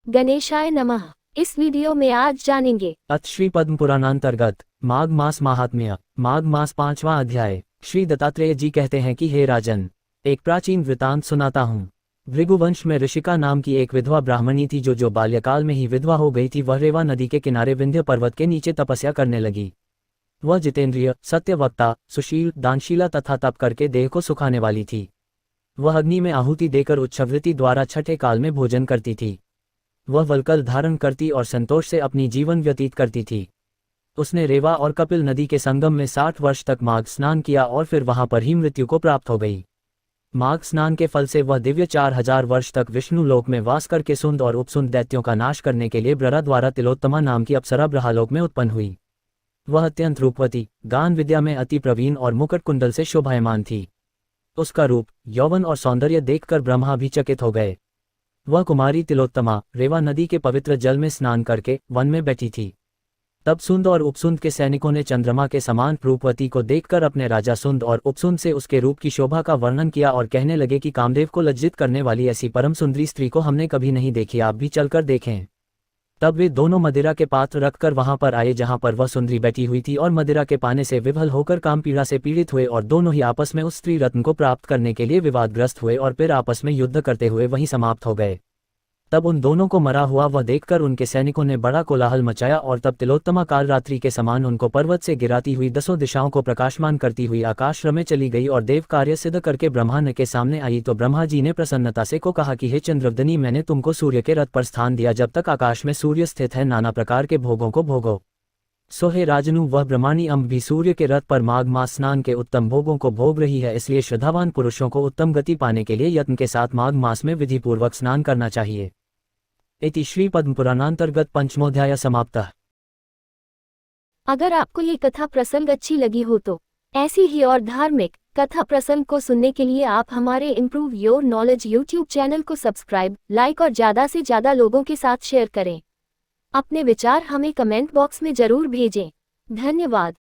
गणेशाय नमः। इस वीडियो में आज जानेंगे अथ श्री पद्म पुराणांतर्गत माघ मास महात्म्य। माघ मास 5वां अध्याय। श्री दत्तात्रेय जी कहते हैं कि हे राजन, एक प्राचीन वृतांत सुनाता हूँ। भृगुवंश में ऋषिका नाम की एक विधवा ब्राह्मणी थी जो बाल्यकाल में ही विधवा हो गई थी। वह रेवा नदी के किनारे विंध्य पर्वत के नीचे तपस्या करने लगी। वह जितेंद्रिय, सत्यवक्ता, सुशील, दानशीला तथा तप करके देह को सुखाने वाली थी। वह अग्नि में आहुति देकर उच्छ्वृति द्वारा छठे काल में भोजन करती थी। वह वल्कल धारण करती और संतोष से अपनी जीवन व्यतीत करती थी। उसने रेवा और कपिल नदी के संगम में 60 वर्ष तक माघ स्नान किया और फिर वहां पर ही मृत्यु को प्राप्त हो गई। माघ स्नान के फल से वह दिव्य 4000 वर्ष तक विष्णु लोक में वास करके सुंद और उपसुंद दैत्यों का नाश करने के लिए ब्ररा द्वारा तिलोत्तमा नाम की अप्सरा ब्रहालोक में उत्पन्न हुई। वह अत्यंत रूपवती, गान विद्या में अति प्रवीण और मुकुट कुंडल से शोभायमान थी। उसका रूप, यौवन और सौंदर्य देखकर ब्रह्मा भी चकित हो गए। वह कुमारी तिलोत्तमा रेवा नदी के पवित्र जल में स्नान करके वन में बैठी थी। तब सुंद और उपसुंद के सैनिकों ने चंद्रमा के समान रूपवती को देखकर अपने राजा सुंद और उपसुंद से उसके रूप की शोभा का वर्णन किया और कहने लगे कि कामदेव को लज्जित करने वाली ऐसी परम सुंदरी स्त्री को हमने कभी नहीं देखी, आप भी चलकर देखें। तब वे दोनों मदिरा के पात्र रखकर वहां पर आए जहां पर वह सुंदरी बैठी हुई थी और मदिरा के पाने से विवल होकर काम पीड़ा से पीड़ित हुए और दोनों ही आपस में उस स्त्री रत्न को प्राप्त करने के लिए विवादग्रस्त हुए और फिर आपस में युद्ध करते हुए वहीं समाप्त हो गए। तब उन दोनों को मरा हुआ वह देखकर उनके सैनिकों ने बड़ा कोलाहल मचाया और तब तिलोत्तमा काल रात्रि के समान उनको पर्वत से गिराती हुई 10 दिशाओं को प्रकाशमान करती हुई आकाश में चली गई और देव कार्य सिद्ध करके ब्रह्मा के सामने आई। तो ब्रह्मा जी ने प्रसन्नता से को कहा कि हे चंद्रवदनी, मैंने तुमको सूर्य के रथ पर स्थान दिया। जब तक आकाश में सूर्य स्थित है नाना प्रकार के भोगों को भोगो। सो हे राजनु, वह ब्रह्माणी अम्ब भी सूर्य के रथ पर माघ मास स्नान के उत्तम भोगों को भोग रही है। इसलिए श्रद्धावान पुरुषों को उत्तम गति पाने के लिए यत्न के साथ माघ मास में विधिपूर्वक स्नान करना चाहिए। इति श्री पद्म पुराणांतर्गत पंचमोध्याय समाप्तः। अगर आपको ये कथा प्रसंग अच्छी लगी हो तो ऐसी ही और धार्मिक कथा प्रसंग को सुनने के लिए आप हमारे improve your knowledge YouTube channel को सब्सक्राइब, लाइक और ज़्यादा से ज़्यादा लोगों के साथ शेयर करें। अपने विचार हमें कमेंट बॉक्स में जरूर भेजें। धन्यवाद।